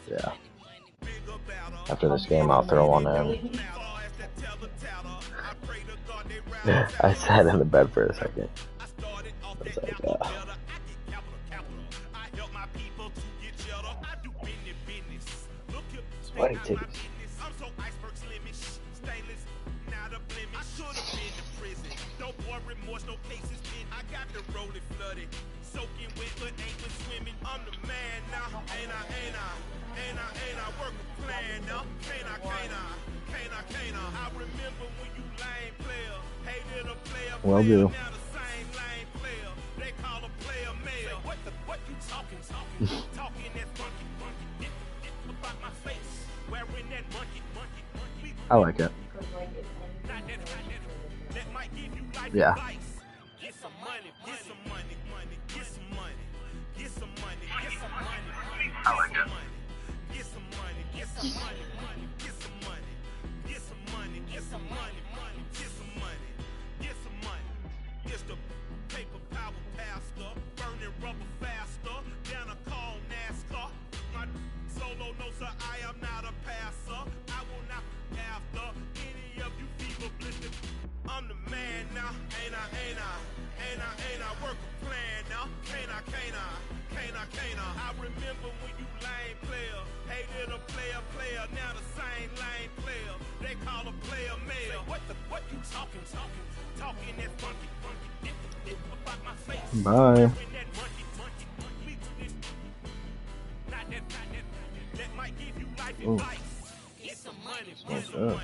Yeah. After this game, I'll throw one in. I sat in the bed for a second. I was like, sweaty titties. Will do. I like it. Yeah. I like it. Bye. Ooh. Smells good.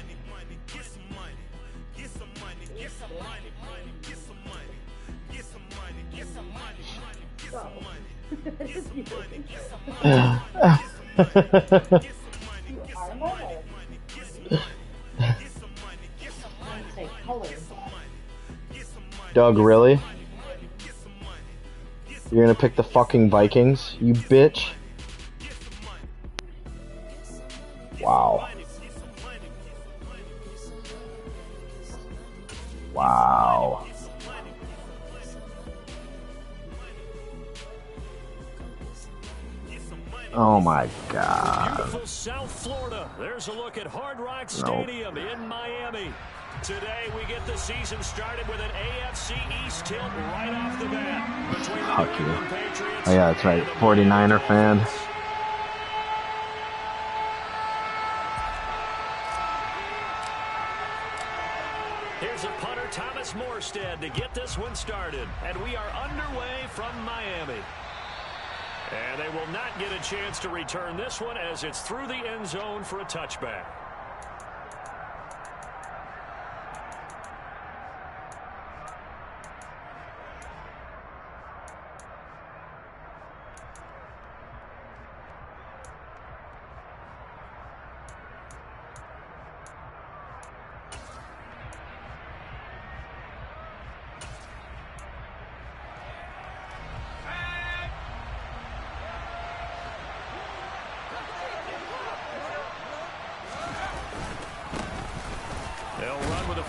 Doug, really? You're gonna pick the fucking Vikings, you bitch? Wow. Wow. Oh my God. Beautiful South Florida. There's a look at Hard Rock Stadium in Miami. Today we get the season started with an AFC East tilt right off the bat between the New England Patriots. Oh yeah, that's right. 49er fan. Here's a punter, Thomas Morstead, to get this one started. And we are underway from Miami. And they will not get a chance to return this one as it's through the end zone for a touchback.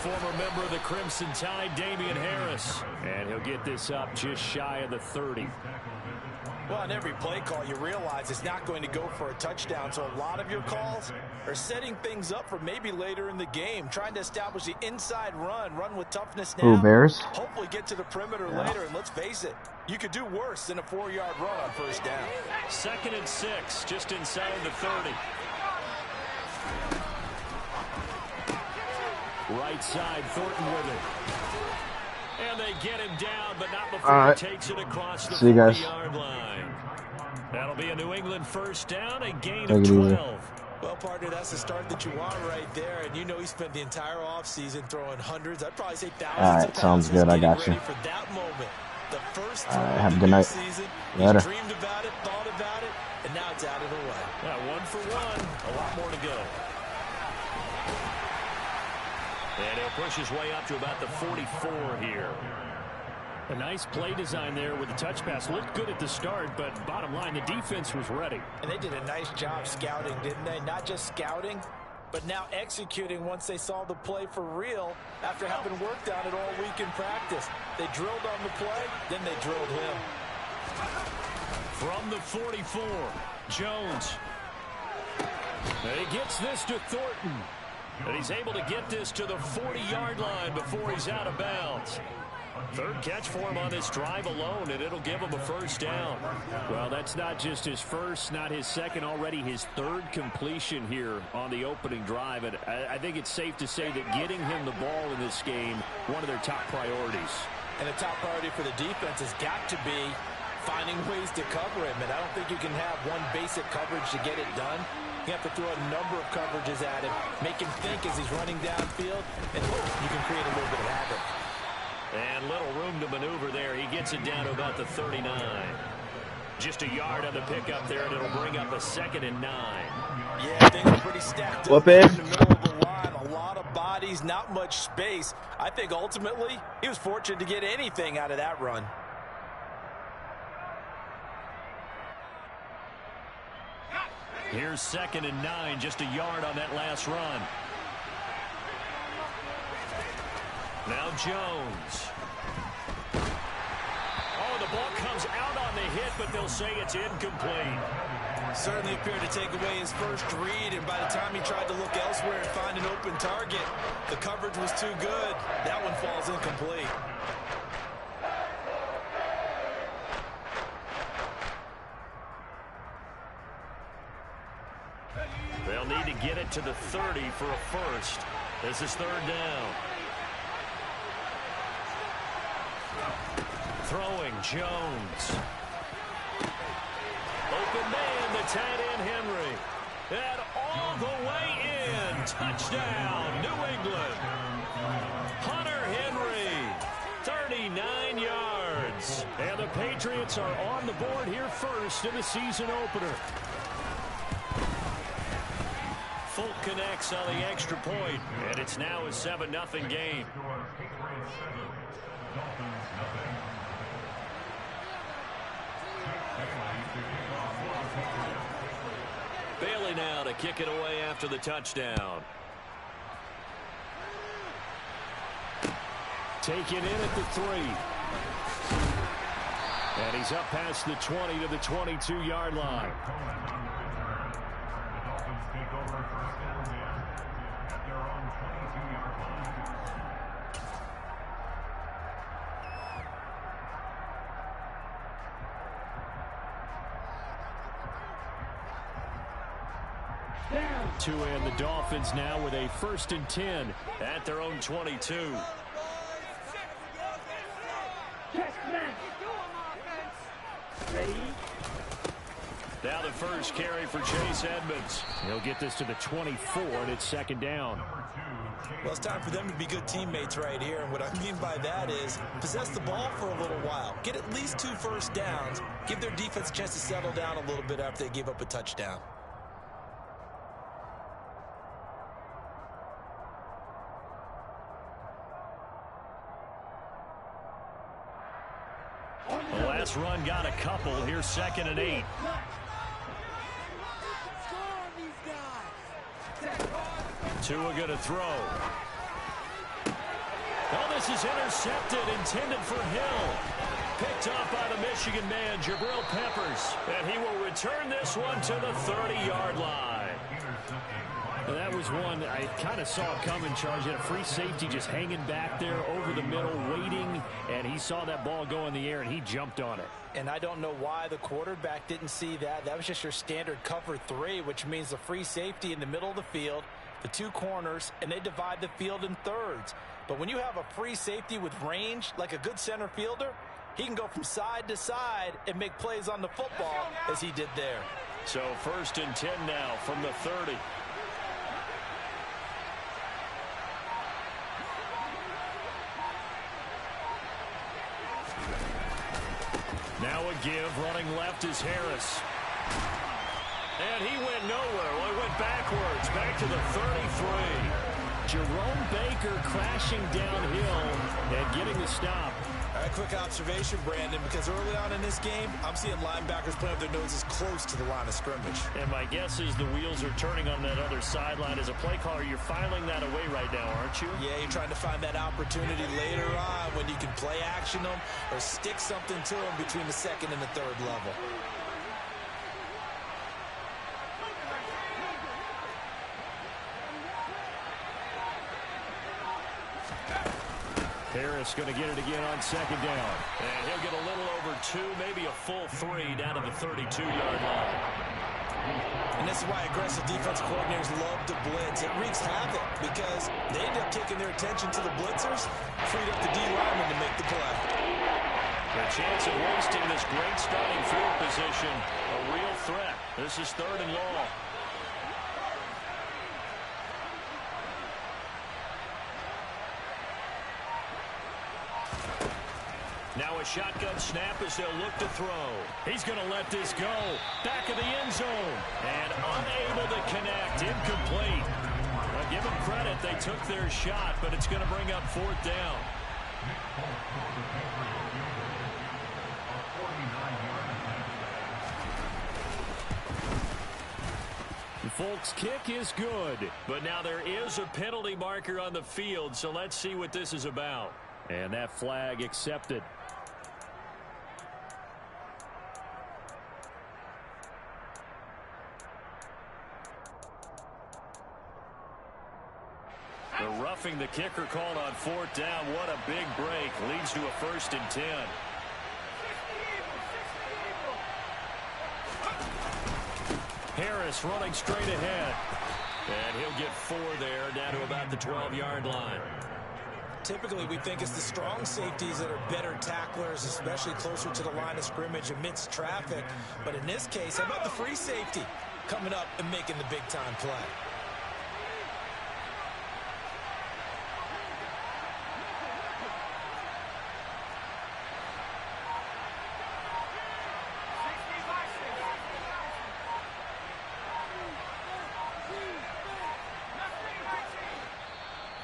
Former member of the Crimson Tide, Damian Harris. And he'll get this up just shy of the 30. Well, on every play call, you realize it's not going to go for a touchdown. So a lot of your calls are setting things up for maybe later in the game, trying to establish the inside run with toughness now. Ooh, Bears. Hopefully get to the perimeter later. And let's face it, you could do worse than a 4-yard run on first down. 2nd and 6, just inside the 30. Right side, Thornton with it. And they get him down, but not before he takes it across the 40-yard line. That'll be a New England first down, a gain of 12. Well, partner, that's the start that you want right there. And you know he spent the entire offseason throwing hundreds, I'd probably say thousands. All right, sounds good. I got you. For that moment, the first all right, have a good night. Season, later. Dreamed about it, thought about it, and now it's out of the way. Yeah, 1 for 1, a lot more to go. And he'll push his way up to about the 44 here. A nice play design there with the touch pass. Looked good at the start, but bottom line, the defense was ready. And they did a nice job scouting, didn't they? Not just scouting, but now executing once they saw the play for real after having worked on it all week in practice. They drilled on the play, then they drilled him. From the 44, Jones. And he gets this to Thornton. And he's able to get this to the 40-yard line before he's out of bounds. Third catch for him on this drive alone, and it'll give him a first down. Well, that's not just his first, not his second, already his third completion here on the opening drive. And I think it's safe to say that getting him the ball in this game, one of their top priorities. And the top priority for the defense has got to be finding ways to cover him. And I don't think you can have one basic coverage to get it done. You have to throw a number of coverages at him, make him think as he's running downfield, and you can create a little bit of havoc. And little room to maneuver there. He gets it down to about the 39. Just a yard on the pickup there, and it'll bring up a 2nd and 9. Yeah, things are pretty stacked up Whoop it. in the middle of the line. A lot of bodies, not much space. I think ultimately he was fortunate to get anything out of that run. Here's 2nd and 9, just a yard on that last run. Now Jones. Oh, the ball comes out on the hit, but they'll say it's incomplete. Certainly appeared to take away his first read, and by the time he tried to look elsewhere and find an open target, the coverage was too good. That one falls incomplete. They'll need to get it to the 30 for a first. This is 3rd down. Throwing Jones. Open man, the tight end Henry. And all the way in. Touchdown, New England. Hunter Henry, 39 yards. And the Patriots are on the board here first in the season opener. Fulk connects on the extra point, and it's now a 7-0 game. Bailey now to kick it away after the touchdown. Taken in at the 3. And he's up past the 20 to the 22-yard line. To end the Dolphins now with a 1st and 10 at their own 22. Now the first carry for Chase Edmonds. He'll get this to the 24, and it's 2nd down. Well, it's time for them to be good teammates right here. And what I mean by that is possess the ball for a little while. Get at least 2 first downs. Give their defense a chance to settle down a little bit after they give up a touchdown. The last run got a couple. Here's 2nd and 8. Tua going to throw. Oh, this is intercepted, intended for Hill. Picked up by the Michigan man, Jabril Peppers. And he will return this one to the 30-yard line. And that was one I kind of saw coming, Charge. He had a free safety just hanging back there over the middle, waiting, and he saw that ball go in the air, and he jumped on it. And I don't know why the quarterback didn't see that. That was just your standard cover 3, which means the free safety in the middle of the field, the 2 corners, and they divide the field in thirds. But when you have a free safety with range, like a good center fielder, he can go from side to side and make plays on the football as he did there. So 1st and 10 now from the 30. Now a give, running left is Harris. And he went nowhere. Well, he went backwards, back to the 33. Jerome Baker crashing downhill and getting the stop. All right, quick observation, Brandon, because early on in this game, I'm seeing linebackers playing with their noses close to the line of scrimmage. And my guess is the wheels are turning on that other sideline. As a play caller, you're filing that away right now, aren't you? Yeah, you're trying to find that opportunity later on when you can play action them or stick something to them between the 2nd and the 3rd level. Harris going to get it again on second down. And he'll get a little over 2, maybe a full 3 down to the 32-yard line. And this is why aggressive defense coordinators love to blitz. It wreaks havoc because they end up taking their attention to the blitzers, freed up the D lineman to make the play. The chance of wasting this great starting field position, a real threat. This is 3rd and long. Now a shotgun snap as they'll look to throw. He's going to let this go. Back of the end zone. And unable to connect. Incomplete. Well, give them credit. They took their shot, but it's going to bring up 4th down. Folks, kick is good. But now there is a penalty marker on the field, so let's see what this is about. And that flag accepted. The roughing the kicker called on 4th down. What a big break. Leads to a 1st and 10. Harris running straight ahead. And he'll get 4 there, down to about the 12-yard line. Typically, we think it's the strong safeties that are better tacklers, especially closer to the line of scrimmage amidst traffic. But in this case, how about the free safety coming up and making the big-time play?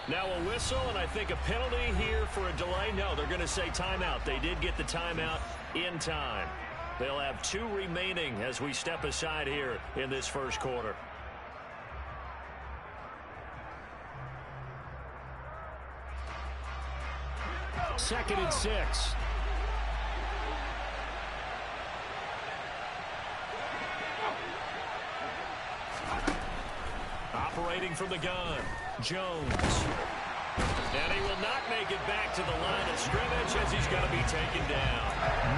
Now a whistle, and I think a penalty here for a delay. No, they're going to say timeout. They did get the timeout in time. They'll have 2 remaining as we step aside here in this first quarter. Second and 6. Operating from the gun, Jones. And he will not make it back to the line of scrimmage as he's going to be taken down.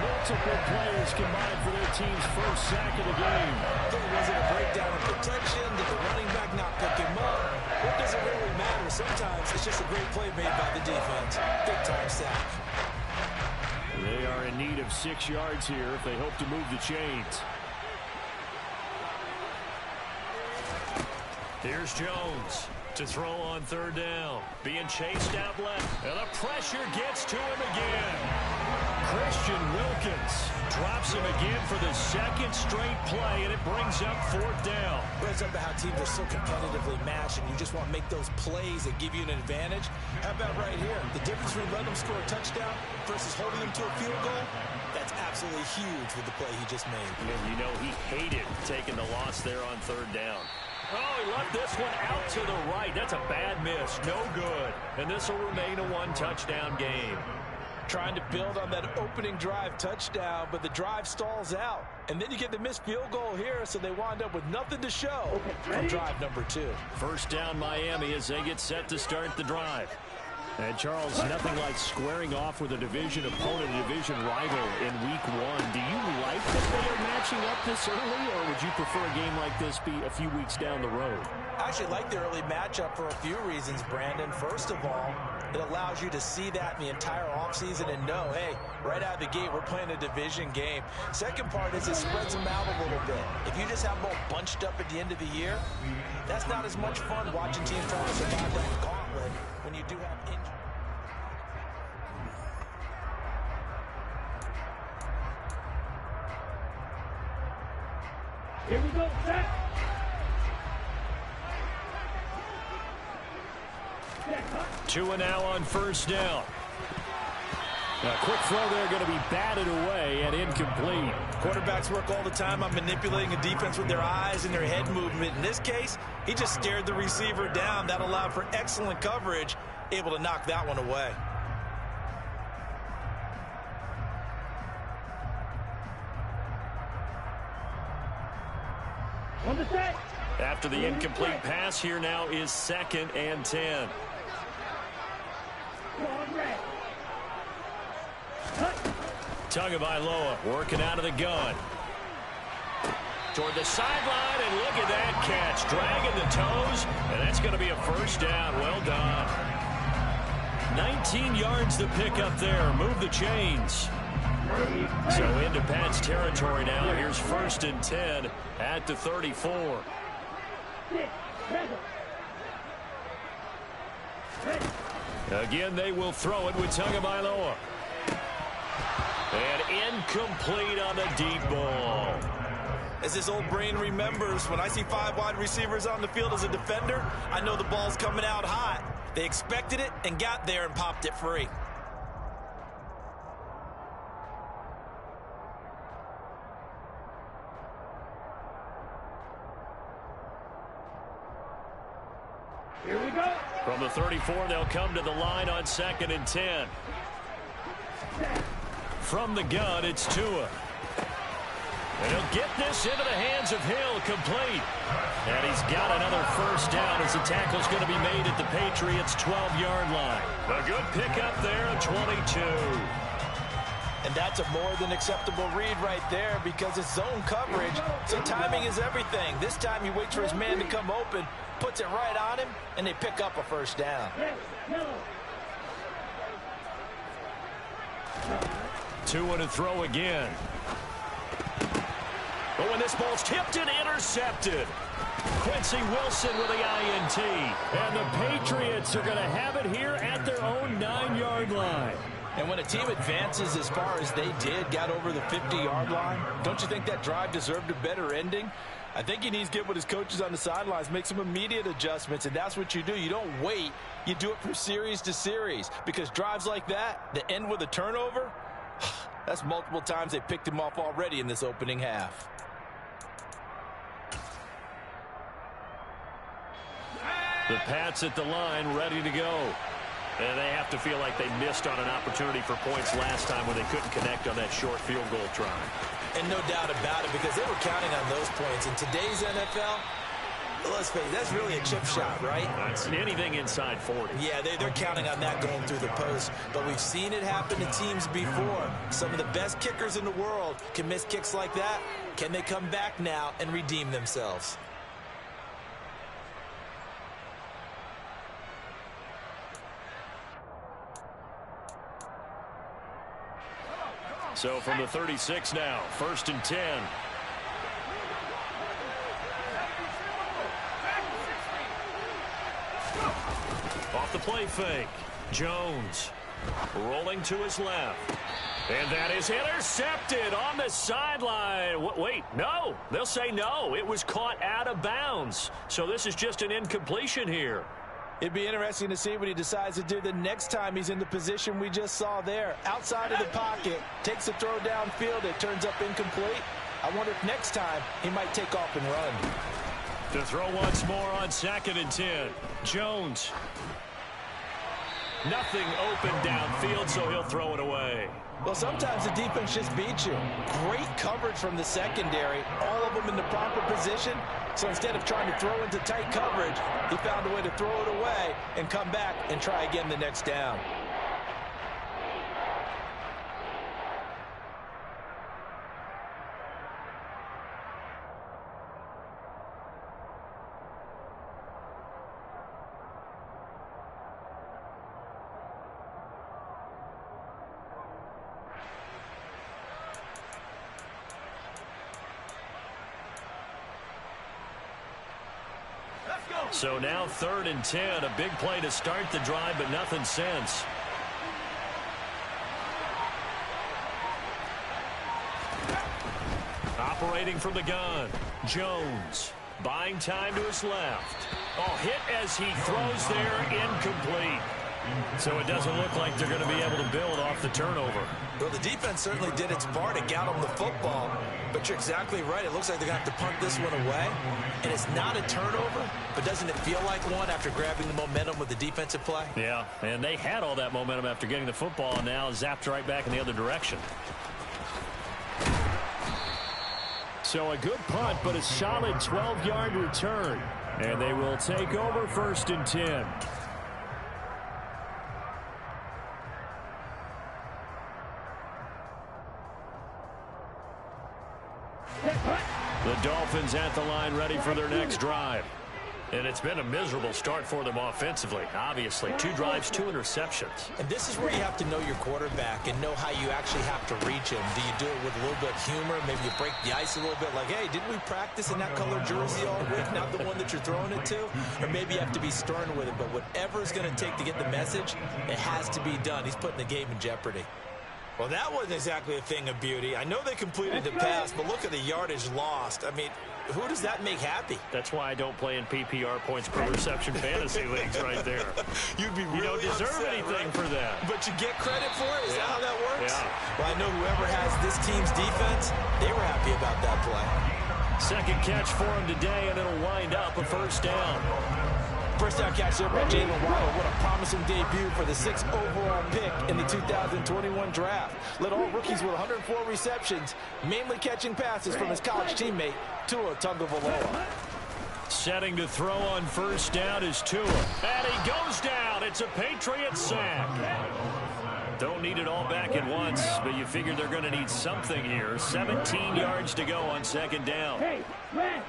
Multiple players combined for their team's first sack of the game. Was it a breakdown in protection? Did the running back not pick him up? What does it really matter? Sometimes it's just a great play made by the defense. Big-time sack. They are in need of 6 yards here if they hope to move the chains. Here's Jones to throw on 3rd down. Being chased out left. And the pressure gets to him again. Christian Wilkins drops him again for the 2nd straight play, and it brings up 4th down. Brings up how teams are so competitively matched, and you just want to make those plays that give you an advantage. How about right here? The difference between letting them score a touchdown versus holding them to a field goal, that's absolutely huge with the play he just made. And you know he hated taking the loss there on 3rd down. Oh, he left this one out to the right. That's a bad miss. No good. And this will remain a 1-touchdown game. Trying to build on that opening drive touchdown, but the drive stalls out. And then you get the missed field goal here, so they wind up with nothing to show from drive number 2. First down Miami as they get set to start the drive. And Charles, nothing like squaring off with a division opponent, a division rival in week 1. Do you like that they are matching up this early, or would you prefer a game like this be a few weeks down the road? I actually like the early matchup for a few reasons, Brandon. First of all, it allows you to see that in the entire offseason and know, hey, right out of the gate, we're playing a division game. Second part is it spreads them out a little bit. If you just have them all bunched up at the end of the year, that's not as much fun watching teams trying to survive that gauntlet when you do have injuries. Here we go, set. 2 and now on 1st down. A quick throw there going to be batted away and incomplete. Quarterbacks work all the time on manipulating a defense with their eyes and their head movement. In this case, he just stared the receiver down. That allowed for excellent coverage, able to knock that one away. After the incomplete pass, here now is 2nd and 10. Tagovailoa working out of the gun. Toward the sideline, and look at that catch. Dragging the toes, and that's going to be a first down. Well done. 19 yards to pick up there. Move the chains. So into Pat's territory now. Here's 1st and 10 at the 34. Again, they will throw it with Tagovailoa. And incomplete on the deep ball. As this old brain remembers, when I see 5 wide receivers on the field as a defender, I know the ball's coming out hot. They expected it and got there and popped it free. Here we go. From the 34, they'll come to the line on 2nd and 10. From the gun, it's Tua. And he'll get this into the hands of Hill, complete. And he's got another first down as the tackle's going to be made at the Patriots' 12-yard line. A good pickup there at 22. And that's a more than acceptable read right there because it's zone coverage, so timing is everything. This time he waits for his man to come open, puts it right on him, and they pick up a first down. Tua to throw again. But when this ball's tipped and intercepted, Quincy Wilson with the INT. And the Patriots are going to have it here at their own 9-yard line. And when a team advances as far as they did, got over the 50-yard line, don't you think that drive deserved a better ending? I think he needs to get with his coaches on the sidelines, make some immediate adjustments, and that's what you do. You don't wait. You do it from series to series because drives like that end with a turnover, that's multiple times they picked him off already in this opening half. The Pats at the line, ready to go. And they have to feel like they missed on an opportunity for points last time when they couldn't connect on that short field goal try. And no doubt about it, because they were counting on those points. In today's NFL, let's face it, that's really a chip shot, right? That's anything inside 40. Yeah, they're counting on that going through the post. But we've seen it happen to teams before. Some of the best kickers in the world can miss kicks like that. Can they come back now and redeem themselves? So from the 36 now, 1st and 10. Off the play fake. Jones rolling to his left. And that is intercepted on the sideline. Wait, no. They'll say no. It was caught out of bounds. So this is just an incompletion here. It'd be interesting to see what he decides to do the next time he's in the position we just saw there. Outside of the pocket, takes a throw downfield, it turns up incomplete. I wonder if next time he might take off and run. To throw once more on 2nd and 10. Jones. Nothing open downfield, so he'll throw it away. Well, sometimes the defense just beats you. Great coverage from the secondary, all of them in the proper position. So instead of trying to throw into tight coverage, he found a way to throw it away and come back and try again the next down. So now 3rd and 10, a big play to start the drive, but nothing since. Operating from the gun, Jones buying time to his left. Oh, hit as he throws there, incomplete. So it doesn't look like they're going to be able to build off the turnover. Well, the defense certainly did its part to get them the football, but you're exactly right. It looks like they're going to have to punt this one away, and it's not a turnover, but doesn't it feel like one after grabbing the momentum with the defensive play? Yeah, and they had all that momentum after getting the football, and now zapped right back in the other direction. So a good punt, but a solid 12-yard return, and they will take over 1st and 10. The Dolphins at the line ready for their next drive. And it's been a miserable start for them offensively. Obviously, 2 drives, 2 interceptions. And this is where you have to know your quarterback and know how you actually have to reach him. Do you do it with a little bit of humor? Maybe you break the ice a little bit like, hey, didn't we practice in that color jersey all week? Not the one that you're throwing it to? Or maybe you have to be stern with it. But whatever it's going to take to get the message, it has to be done. He's putting the game in jeopardy. Well, that wasn't exactly a thing of beauty. I know they completed the pass, but look at the yardage lost. I mean, who does that make happy? That's why I don't play in PPR points per reception fantasy leagues right there. You'd be really You don't deserve upset, anything right? for that. But you get credit for it? Is that how that works? Yeah. Well, I know whoever has this team's defense, they were happy about that play. Second catch for him today, and it'll wind up a first down. First down catch there by Jalen Waddle. What a promising debut for the 6th overall pick in the 2021 draft. Led all rookies with 104 receptions, mainly catching passes from his college teammate, Tua Tagovailoa. Setting to throw on first down is Tua. And he goes down. It's a Patriot sack. Don't need it all back at once, but you figure they're going to need something here. 17 yards to go on second down. Hey, man.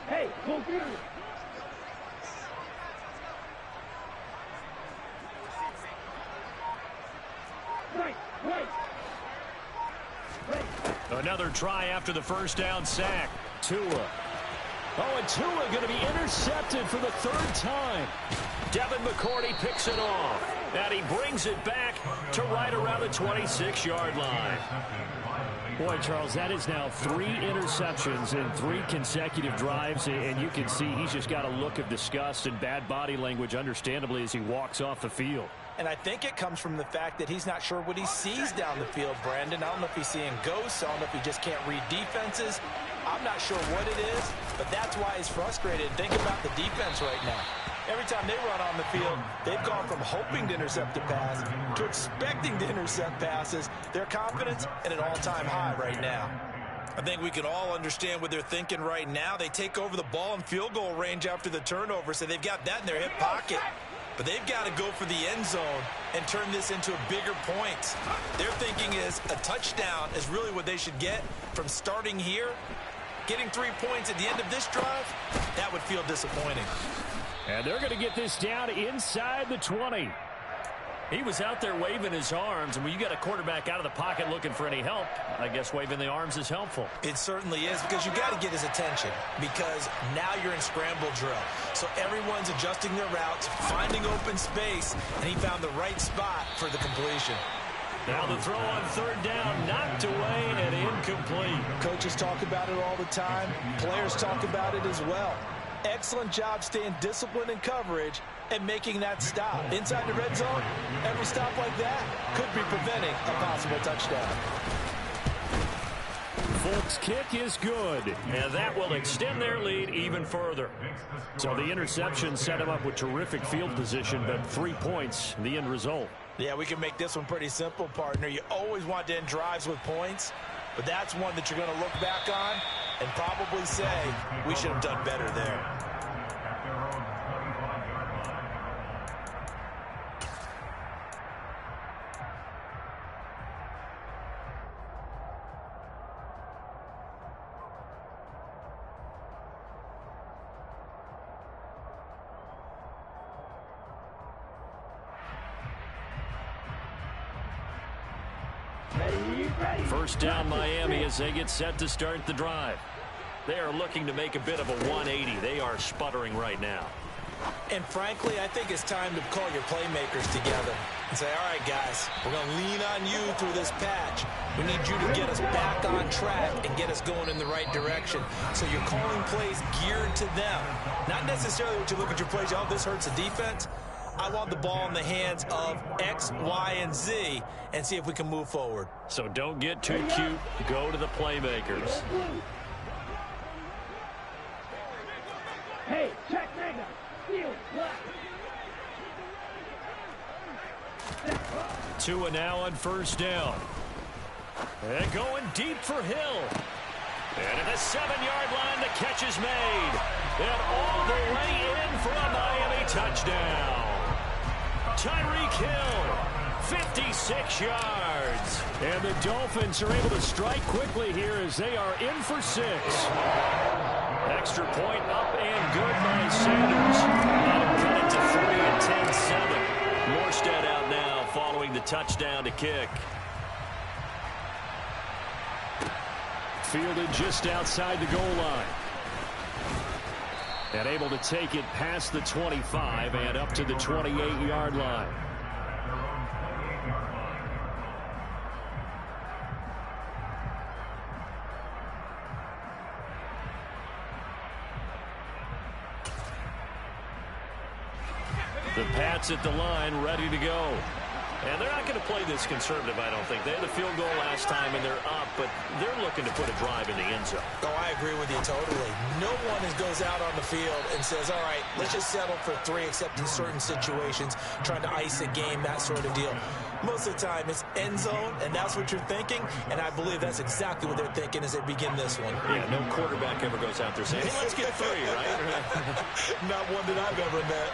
Hey, go get it. Right. Another try after the first down sack. Tua. Oh, and Tua going to be intercepted for the 3rd time. Devin McCourty picks it off. And he brings it back to right around the 26-yard line. Boy, Charles, that is now 3 interceptions in 3 consecutive drives, and you can see he's just got a look of disgust and bad body language, understandably, as he walks off the field. And I think it comes from the fact that he's not sure what he sees down the field, Brandon. I don't know if he's seeing ghosts. I don't know if he just can't read defenses. I'm not sure what it is, but that's why he's frustrated. Think about the defense right now. Every time they run on the field, they've gone from hoping to intercept a pass to expecting to intercept passes. Their confidence at an all-time high right now. I think we can all understand what they're thinking right now. They take over the ball in field goal range after the turnover, so they've got that in their hip pocket. But they've got to go for the end zone and turn this into a bigger point. Their thinking is a touchdown is really what they should get from starting here. Getting 3 points at the end of this drive, that would feel disappointing. And they're going to get this down inside the 20. He was out there waving his arms, and when you got a quarterback out of the pocket looking for any help, I guess waving the arms is helpful. It certainly is, because you got to get his attention, because now you're in scramble drill. So everyone's adjusting their routes, finding open space, and he found the right spot for the completion. Now the throw on 3rd down, knocked away and incomplete. Coaches talk about it all the time. Players talk about it as well. Excellent job staying disciplined in coverage and making that stop. Inside the red zone, every stop like that could be preventing a possible touchdown. Folk's kick is good. And that will extend their lead even further. So the interception set him up with terrific field position, but 3 points, the end result. Yeah, we can make this one pretty simple, partner. You always want to end drives with points, but that's one that you're going to look back on and probably say, we should have done better there. First down Miami as they get set to start the drive. They are looking to make a bit of a 180. They are sputtering right now. And frankly, I think it's time to call your playmakers together and say, all right, guys, we're going to lean on you through this patch. We need you to get us back on track and get us going in the right direction. So you're calling plays geared to them. Not necessarily what you look at your plays, oh, this hurts the defense. I want the ball in the hands of X, Y, and Z and see if we can move forward. So don't get too cute. Go to the playmakers. Hey, check Magna. Field left. Tua now on first down. And going deep for Hill. And at the 7-yard line, the catch is made. And all the way in for a Miami touchdown. Tyreek Hill 56 yards. And the Dolphins are able to strike quickly here as they are in for 6. Extra point up and good by Sanders. That'll cut it to 3 and 10-7. Morstead out now following the touchdown to kick. Fielded just outside the goal line. And able to take it past the 25 and up to the 28-yard line. The Pats at the line, ready to go. And they're not going to play this conservative, I don't think. They had a field goal last time, and they're up, but they're looking to put a drive in the end zone. Oh, I agree with you totally. No one goes out on the field and says, all right, let's just settle for 3, except in certain situations, trying to ice a game, that sort of deal. Most of the time, it's end zone, and that's what you're thinking, and I believe that's exactly what they're thinking as they begin this one. Yeah, no quarterback ever goes out there saying, hey, let's get 3, right? Not one that I've ever met.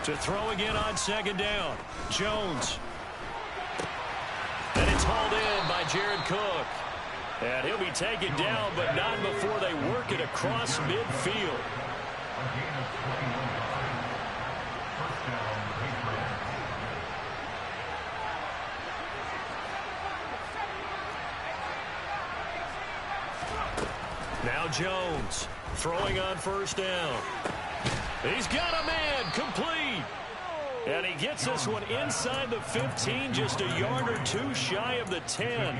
To throw again on second down. Jones. And it's hauled in by Jared Cook. And he'll be taken down, but not before they work it across midfield. Now Jones throwing on first down. He's got a man, complete. And he gets this one inside the 15, just a yard or 2 shy of the 10.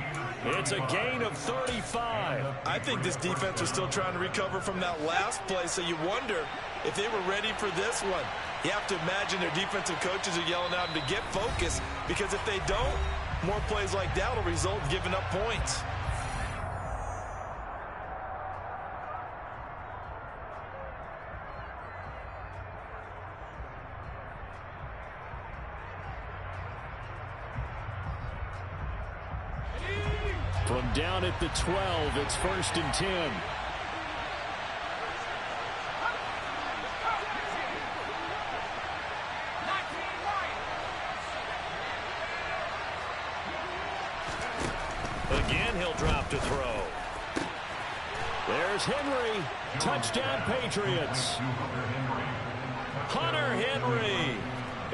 It's a gain of 35. I think this defense was still trying to recover from that last play, so you wonder if they were ready for this one. You have to imagine their defensive coaches are yelling at them to get focused, because if they don't, more plays like that will result in giving up points. From down at the 12, it's 1st and 10. Again, he'll drop to throw. There's Henry. Touchdown, Patriots. Hunter Henry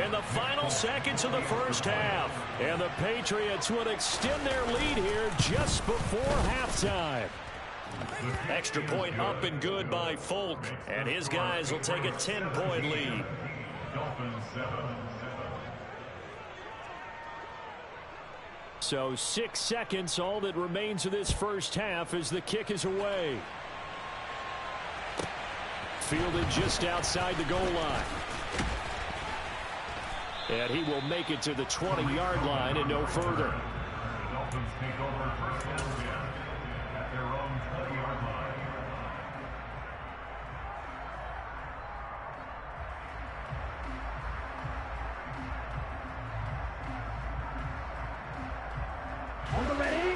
in the final seconds of the first half. And the Patriots would extend their lead here just before halftime. Extra point up and good by Folk. And his guys will take a 10-point lead. So 6 seconds, all that remains of this first half as the kick is away. Fielded just outside the goal line. And he will make it to the 20-yard line and no further. The Dolphins take over first down at their own 20-yard line. On the ready?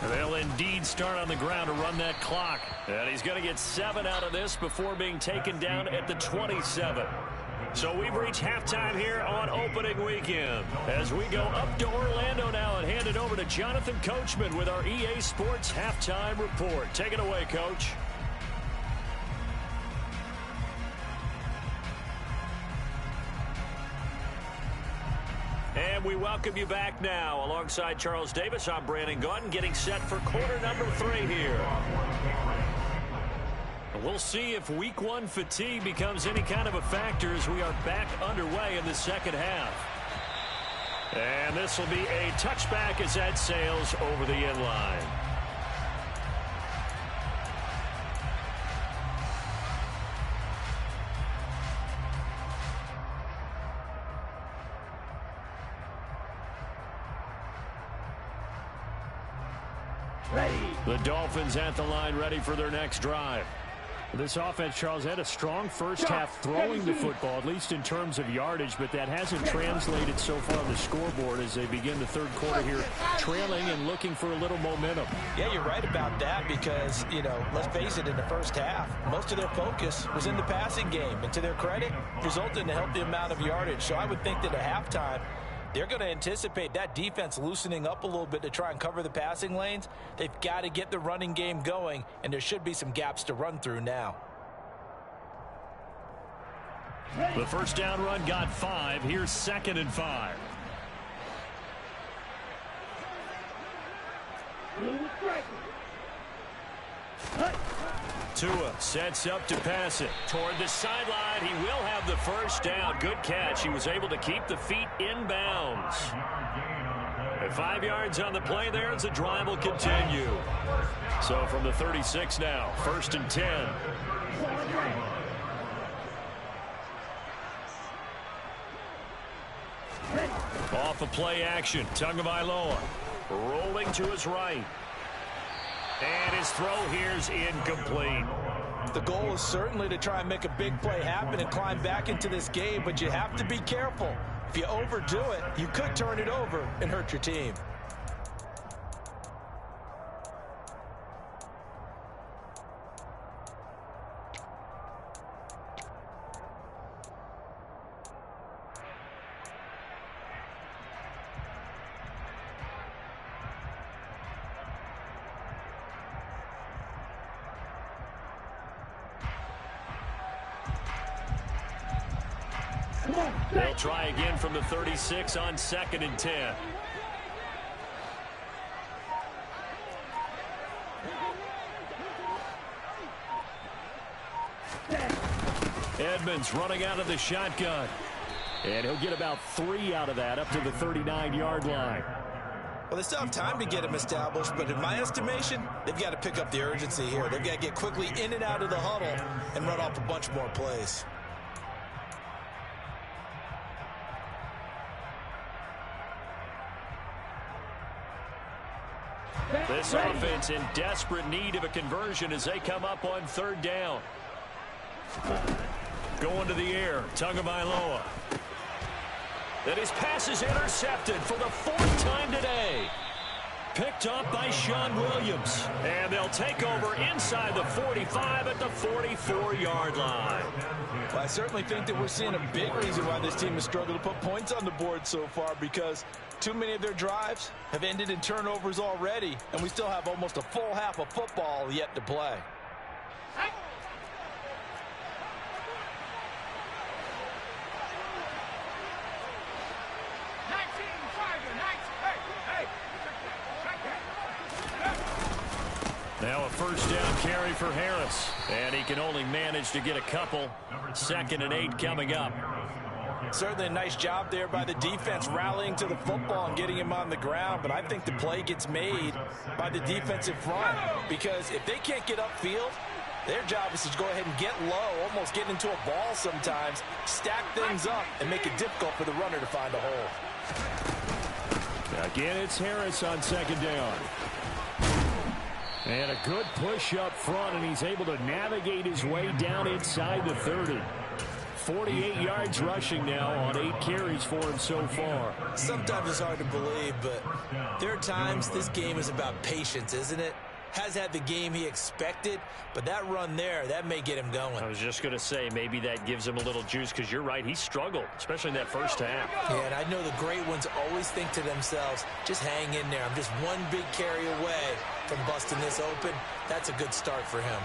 They'll indeed start on the ground to run that clock. And he's going to get 7 out of this before being taken down at the 27. So we've reached halftime here on opening weekend. As we go up to Orlando now and hand it over to Jonathan Coachman with our EA Sports Halftime Report. Take it away, Coach. And we welcome you back now. Alongside Charles Davis, I'm Brandon Gaudin, getting set for quarter number 3 here. We'll see if week 1 fatigue becomes any kind of a factor as we are back underway in the second half. And this will be a touchback as that sails over the end line. Ready. The Dolphins at the line, ready for their next drive. This offense, Charles, had a strong first half throwing the football, at least in terms of yardage, but that hasn't translated so far on the scoreboard as they begin the third quarter here, trailing and looking for a little momentum. Yeah, you're right about that because, you know, let's face it, in the first half, most of their focus was in the passing game. And to their credit, resulted in a healthy amount of yardage. So I would think that at halftime, they're going to anticipate that defense loosening up a little bit to try and cover the passing lanes. They've got to get the running game going, and there should be some gaps to run through now. The first down run got 5. Here's 2nd and 5. Tua sets up to pass it toward the sideline. He will have the first down. Good catch. He was able to keep the feet in bounds. 5 yards on the play there as the drive will continue. So from the 36 now, 1st and 10. Off of play action, Tagovailoa rolling to his right. And his throw here is incomplete. The goal is certainly to try and make a big play happen and climb back into this game, but you have to be careful. If you overdo it, you could turn it over and hurt your team. They'll try again from the 36 on 2nd and 10. Edmonds running out of the shotgun. And he'll get about 3 out of that up to the 39-yard line. Well, they still have time to get him established, but in my estimation, they've got to pick up the urgency here. They've got to get quickly in and out of the huddle and run off a bunch more plays. This offense in desperate need of a conversion as they come up on 3rd down. Going to the air, Tagovailoa. That his pass is intercepted for the 4th time today. Picked up by Sean Williams. And they'll take over inside the 45 at the 44-yard line. Well, I certainly think that we're seeing a big reason why this team has struggled to put points on the board so far, because too many of their drives have ended in turnovers already, and we still have almost a full half of football yet to play. Now a first down carry for Harris. And he can only manage to get a couple. 2nd and 8 coming up. Certainly a nice job there by the defense rallying to the football and getting him on the ground. But I think the play gets made by the defensive front, because if they can't get upfield, their job is to go ahead and get low, almost get into a ball sometimes, stack things up, and make it difficult for the runner to find a hole. Again, it's Harris on 2nd down. And a good push up front, and he's able to navigate his way down inside the 30. 48 yards rushing now on 8 carries for him so far. Sometimes it's hard to believe, but there are times this game is about patience, isn't it? Has had the game he expected, but that run there, that may get him going. I was just going to say, maybe that gives him a little juice, because you're right, he struggled, especially in that first half. Yeah, and I know the great ones always think to themselves, just hang in there. I'm just one big carry away from busting this open. That's a good start for him.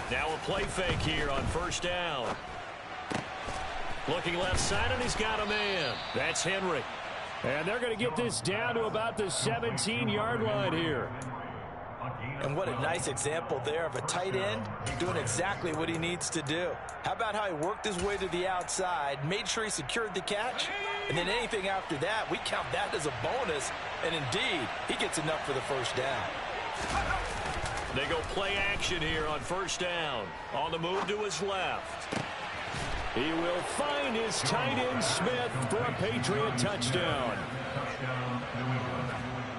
Now a play fake here on 1st down. Looking left side, and he's got a man. That's Henry. And they're going to get this down to about the 17-yard line here. And what a nice example there of a tight end doing exactly what he needs to do. How about how he worked his way to the outside, made sure he secured the catch, and then anything after that, we count that as a bonus. And indeed, he gets enough for the first down. They go play action here on 1st down. On the move to his left. He will find his tight end Smith for a Patriot touchdown.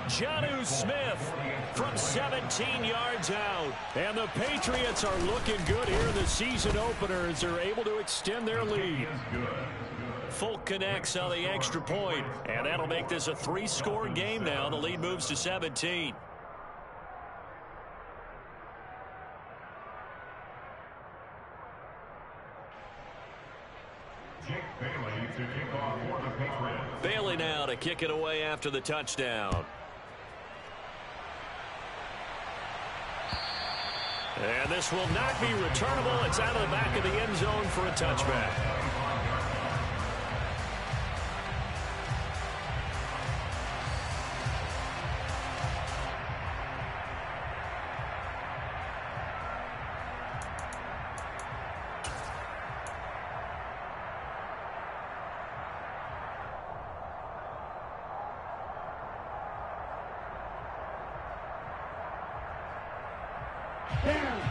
Jonnu Smith from 17 yards out. And the Patriots are looking good here in the season opener as they're able to extend their lead. Full connects on the extra point, and that'll make this a 3-score game now. The lead moves to 17. Bailey now to kick it away after the touchdown. And this will not be returnable. It's out of the back of the end zone for a touchback.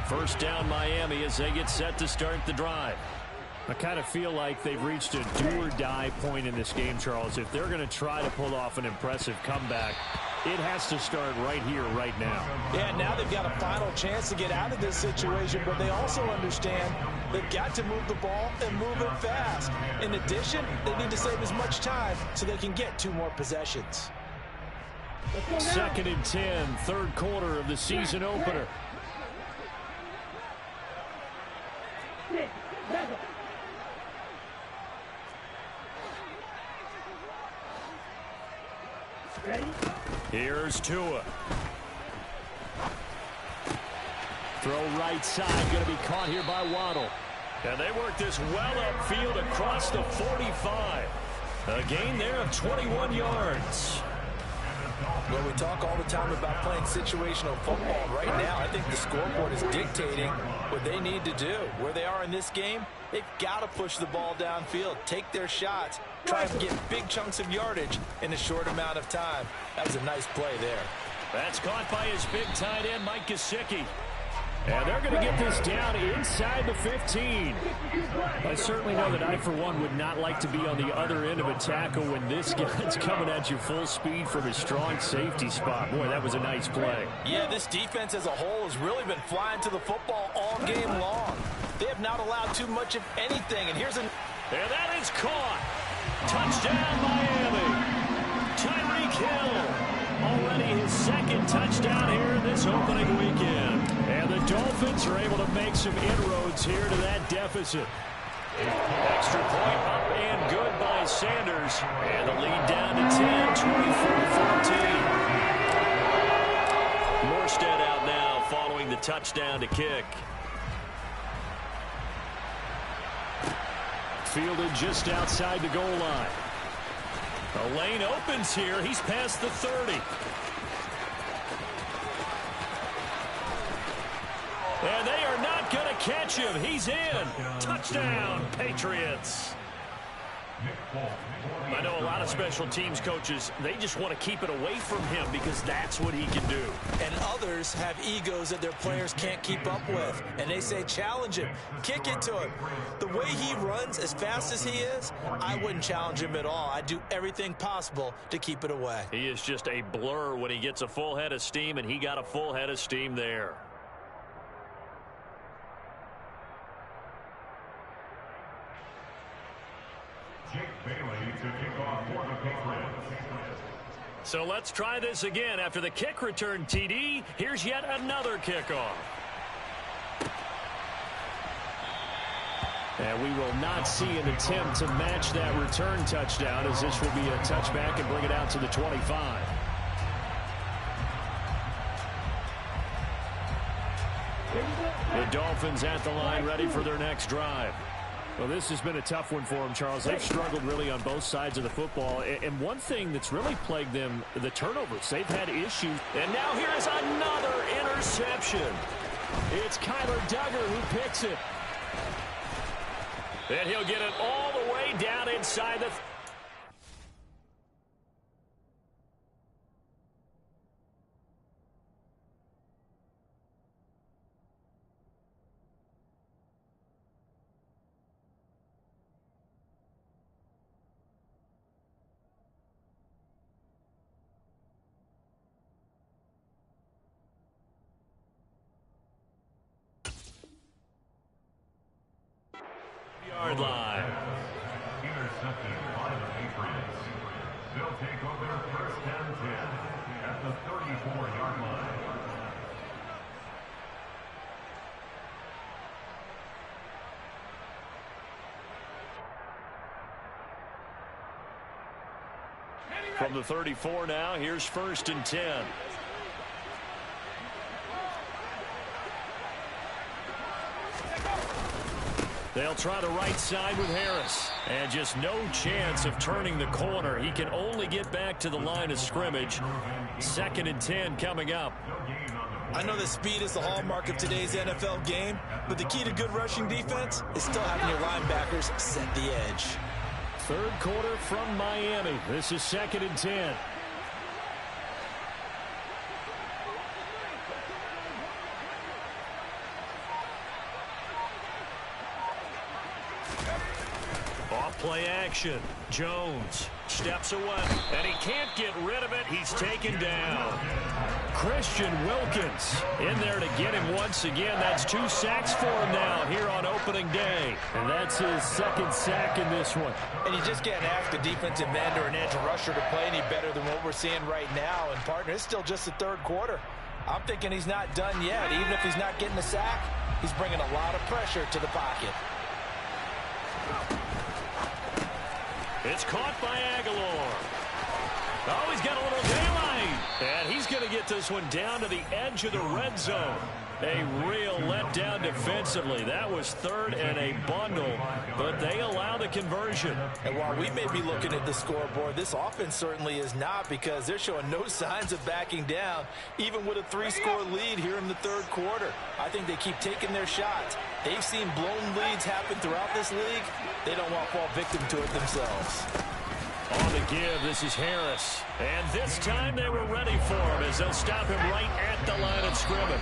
First down Miami as they get set to start the drive. I kind of feel like they've reached a do-or-die point in this game, Charles. If they're going to try to pull off an impressive comeback, it has to start right here, right now. Yeah, now they've got a final chance to get out of this situation, but they also understand they've got to move the ball and move it fast. In addition, they need to save as much time so they can get 2 more possessions. 2nd and 10, third quarter of the season opener. Here's Tua. Throw right side, going to be caught here by Waddle. And they work this well upfield across the 45. A gain there of 21 yards. Well, we talk all the time about playing situational football. Right now, I think the scoreboard is dictating what they need to do. Where they are in this game, they've got to push the ball downfield, take their shots, try and get big chunks of yardage in a short amount of time. That was a nice play there. That's caught by his big tight end, Mike Gesicki. And they're going to get this down inside the 15. I certainly know that I, for one, would not like to be on the other end of a tackle when this guy's coming at you full speed from his strong safety spot. Boy, that was a nice play. Yeah, this defense as a whole has really been flying to the football all game long. They have not allowed too much of anything. And here's a... And that is caught. Touchdown, Miami. Tyreek Hill. Already his 2nd touchdown here in this opening weekend. And the Dolphins are able to make some inroads here to that deficit. Extra point up and good by Sanders. And the lead down to 10, 24-14. Morstead out now following the touchdown to kick. Fielded just outside the goal line. The lane opens here. He's past the 30. And they are not going to catch him. He's in. Touchdown, Patriots. I know a lot of special teams coaches, they just want to keep it away from him because that's what he can do. And others have egos that their players can't keep up with. And they say, challenge him, kick it to him. The way he runs as fast as he is, I wouldn't challenge him at all. I'd do everything possible to keep it away. He is just a blur when he gets a full head of steam, and he got a full head of steam there. So let's try this again. After the kick return TD, here's yet another kickoff. And we will not see an attempt to match that return touchdown, as this will be a touchback and bring it out to the 25. The Dolphins at the line, ready for their next drive. Well, this has been a tough one for them, Charles. They've struggled really on both sides of the football. And one thing that's really plagued them, the turnovers. They've had issues. And now here is another interception. It's Kyler Duggar who picks it. And he'll get it all the way down inside the... Yard line. Intercepted by the Patriots. They'll take over first and 10 at the 34-yard line. From the 34 now, here's first and 10. They'll try the right side with Harris. And just no chance of turning the corner. He can only get back to the line of scrimmage. Second and 10 coming up. I know that speed is the hallmark of today's NFL game, but the key to good rushing defense is still having your linebackers set the edge. Third quarter from Miami. This is second and 10. Off play action. Jones steps away, and he can't get rid of it. He's taken down. Christian Wilkins in there to get him once again. That's 2 sacks for him now here on opening day. And that's his second sack in this one. And you just can't ask a defensive end or an edge rusher to play any better than what we're seeing right now. And, partner, it's still just the third quarter. I'm thinking he's not done yet. Even if he's not getting a sack, he's bringing a lot of pressure to the pocket. It's caught by Aguilar. Oh, he's got a little daylight. And he's going to get this one down to the edge of the red zone. A real letdown defensively. That was third and a bundle, but they allow the conversion. And while we may be looking at the scoreboard, this offense certainly is not, because they're showing no signs of backing down, even with a 3-score lead here in the third quarter. I think they keep taking their shots. They've seen blown leads happen throughout this league. They don't want to fall victim to it themselves. On the give, this is Harris. And this time they were ready for him as they'll stop him right at the line of scrimmage.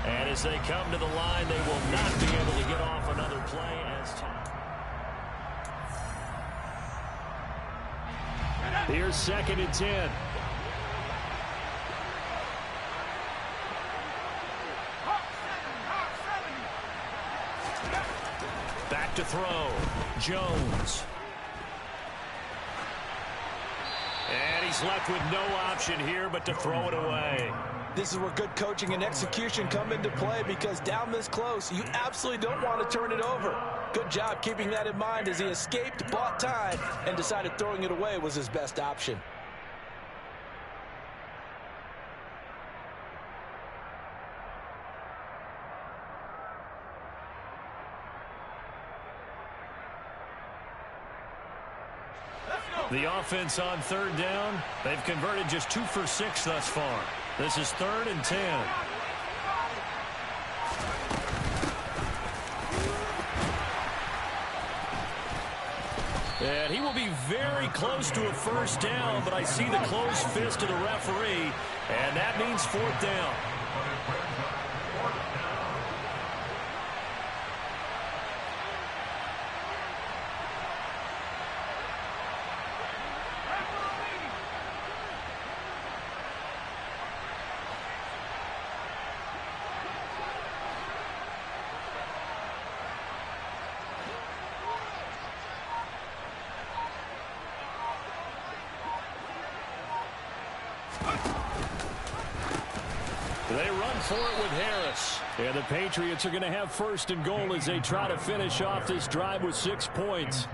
And as they come to the line, they will not be able to get off another play as time. Here's second and 10. Back to throw. Jones. And he's left with no option here but to throw it away. This is where good coaching and execution come into play, because down this close, you absolutely don't want to turn it over. Good job keeping that in mind as he escaped, bought time, and decided throwing it away was his best option. The offense on third down, they've converted just 2 for 6 thus far. This is third and 10. And he will be very close to a first down, but I see the closed fist of the referee, and that means fourth down. They run for it with Harris. And the Patriots are going to have first and goal as they try to finish off this drive with 6 points.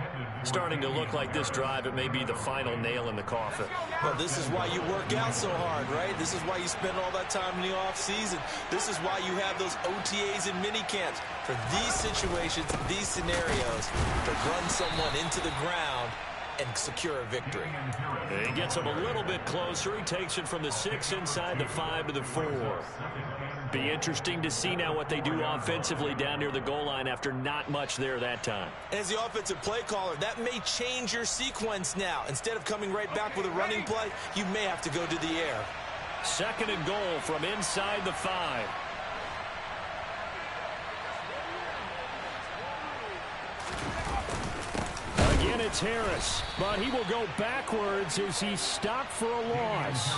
Starting to look like this drive, it may be the final nail in the coffin. Well, this is why you work out so hard, right? This is why you spend all that time in the offseason. This is why you have those OTAs and mini camps. For these situations, these scenarios, to run someone into the ground and secure a victory. He gets him a little bit closer. He takes it from the 6 inside the 5 to the 4. Be interesting to see now what they do offensively down near the goal line after not much there that time. As the offensive play caller, that may change your sequence now. Instead of coming right back with a running play, you may have to go to the air. Second and goal from inside the 5. it's Harris, but he will go backwards as he's stopped for a loss.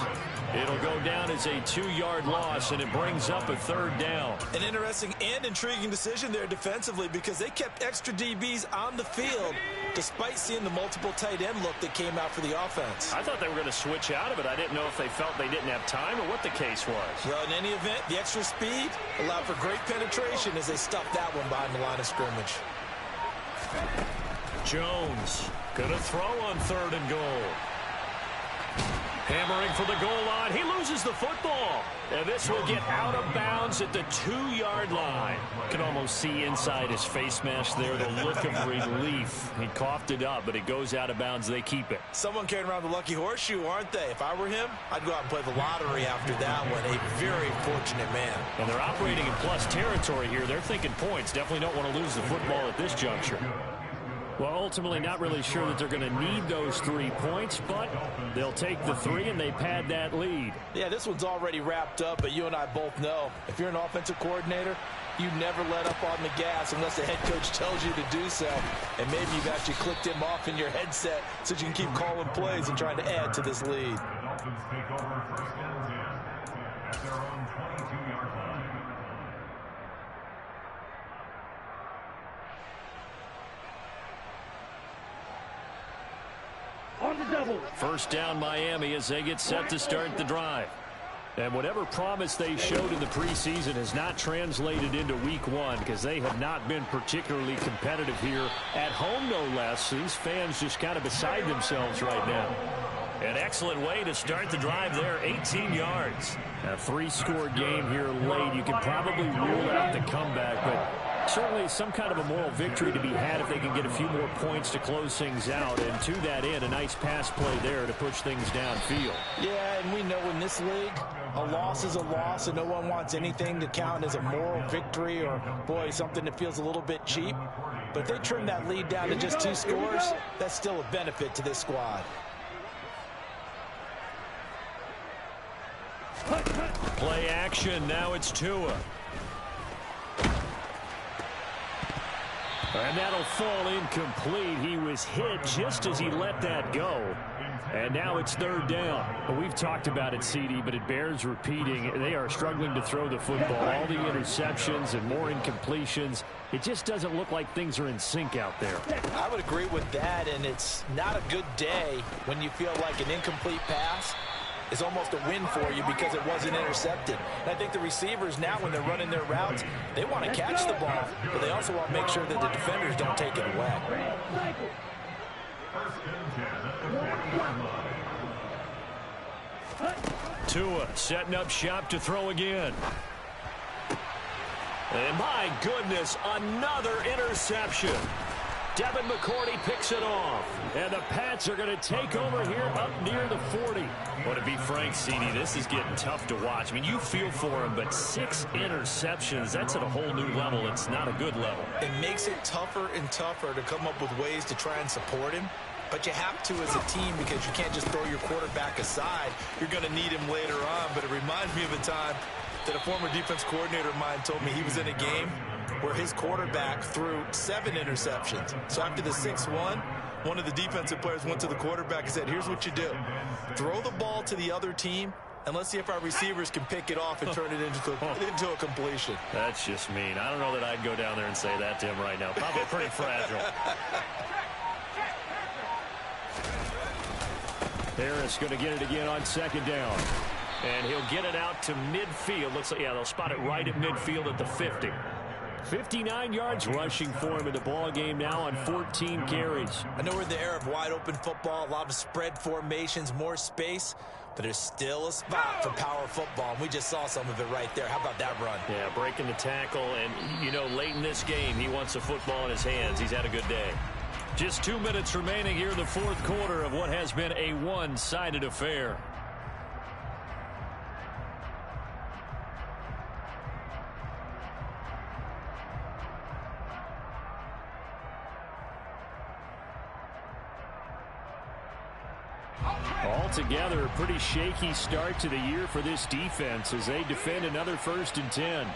It'll go down as a 2-yard loss, and it brings up a 3rd down. An interesting and intriguing decision there defensively because they kept extra DBs on the field despite seeing the multiple tight end look that came out for the offense. I thought they were going to switch out of it. I didn't know if they felt they didn't have time or what the case was. Well, in any event, the extra speed allowed for great penetration as they stuffed that one behind the line of scrimmage. Jones going to throw on 3rd and goal. Hammering for the goal line. He loses the football. And this will get out of bounds at the 2-yard line. Can almost see inside his face mask there the look of relief. He coughed it up, but it goes out of bounds. They keep it. Someone carrying around the lucky horseshoe, aren't they? If I were him, I'd go out and play the lottery after that one. A very fortunate man. And they're operating in plus territory here. They're thinking points. Definitely don't want to lose the football at this juncture. Well, ultimately not really sure that they're going to need those 3 points, but they'll take the 3 and they pad that lead. Yeah, this one's already wrapped up, but you and I both know if you're an offensive coordinator, you never let up on the gas unless the head coach tells you to do so. And maybe you've actually clicked him off in your headset so you can keep calling plays and trying to add to this lead. The Dolphins take over 1st and 10 at their own 22-yard line. On the double. 1st down Miami as they get set to start the drive. And whatever promise they showed in the preseason has not translated into week 1 because they have not been particularly competitive here at home, no less. These fans just kind of beside themselves right now. An excellent way to start the drive there, 18 yards. A 3-score game here late. You can probably rule out the comeback, but certainly some kind of a moral victory to be had if they can get a few more points to close things out. And to that end, a nice pass play there to push things downfield. Yeah, and we know in this league, a loss is a loss, and no one wants anything to count as a moral victory or, boy, something that feels a little bit cheap. But if they trim that lead down to just 2 scores, that's still a benefit to this squad. Play action. Now it's Tua. And that'll fall incomplete. He was hit just as he let that go. And now it's 3rd down. We've talked about it, CD, but it bears repeating. They are struggling to throw the football. All the interceptions and more incompletions. It just doesn't look like things are in sync out there. I would agree with that, and it's not a good day when you feel like an incomplete pass is almost a win for you because it wasn't intercepted. And I think the receivers now, when they're running their routes, they want to catch the ball, but they also want to make sure that the defenders don't take it away. 1st and 10 at the 40-yard line. Tua setting up shop to throw again. And my goodness, another interception. Devin McCourty picks it off. And the Pats are going to take over here up near the 40. Well, to be frank, CD, this is getting tough to watch. I mean, you feel for him, but 6 interceptions, that's at a whole new level. It's not a good level. It makes it tougher and tougher to come up with ways to try and support him. But you have to as a team because you can't just throw your quarterback aside. You're going to need him later on. But it reminds me of a time that a former defense coordinator of mine told me he was in a game where his quarterback threw 7 interceptions. So after the 6-1, one of the defensive players went to the quarterback and said, here's what you do. Throw the ball to the other team, and let's see if our receivers can pick it off and turn it into a completion. That's just mean. I don't know that I'd go down there and say that to him right now. Probably pretty fragile. Harris going to get it again on 2nd down. And he'll get it out to midfield. Looks like, yeah, they'll spot it right at midfield at the 50. 59 yards rushing for him in the ball game now on 14 carries. I know we're in the era of wide open football, a lot of spread formations, more space, but there's still a spot for power football, and we just saw some of it right there. How about that run? Yeah, breaking the tackle, and, you know, late in this game, he wants the football in his hands. He's had a good day. Just 2 minutes remaining here in the 4th quarter of what has been a one-sided affair. Altogether, a pretty shaky start to the year for this defense as they defend another 1st and 10.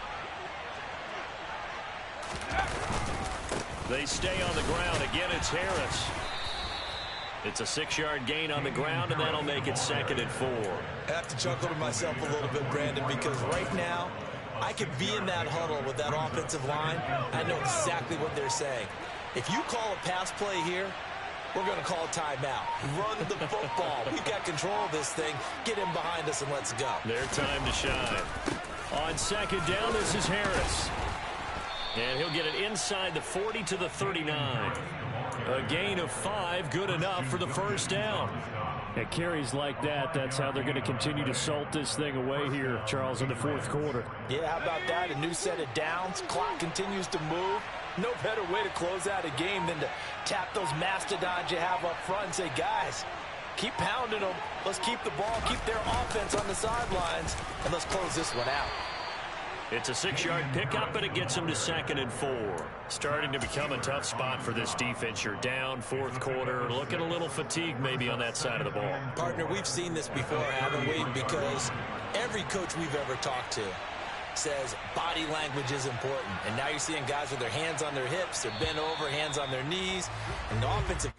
They stay on the ground. Again, it's Harris. It's a 6-yard gain on the ground, and that'll make it 2nd and 4. I have to chuckle to myself a little bit, Brandon, because right now I could be in that huddle with that offensive line. I know exactly what they're saying. If you call a pass play here, we're going to call a timeout. Run the football. We've got control of this thing. Get him behind us and let's go. Their time to shine. On 2nd down, this is Harris. And he'll get it inside the 40 to the 39. A gain of 5, good enough for the first down. At carries like that, that's how they're going to continue to salt this thing away here, Charles, in the 4th quarter. Yeah, how about that? A new set of downs. Clock continues to move. No better way to close out a game than to tap those mastodons you have up front and say, guys, keep pounding them. Let's keep the ball, keep their offense on the sidelines, and let's close this one out. It's a 6-yard pickup, and it gets them to 2nd and 4. Starting to become a tough spot for this defense. You're down 4th quarter, looking a little fatigued maybe on that side of the ball. Partner, we've seen this before, haven't we? Because every coach we've ever talked to says body language is important. And now you're seeing guys with their hands on their hips, they're bent over, hands on their knees, and the offensive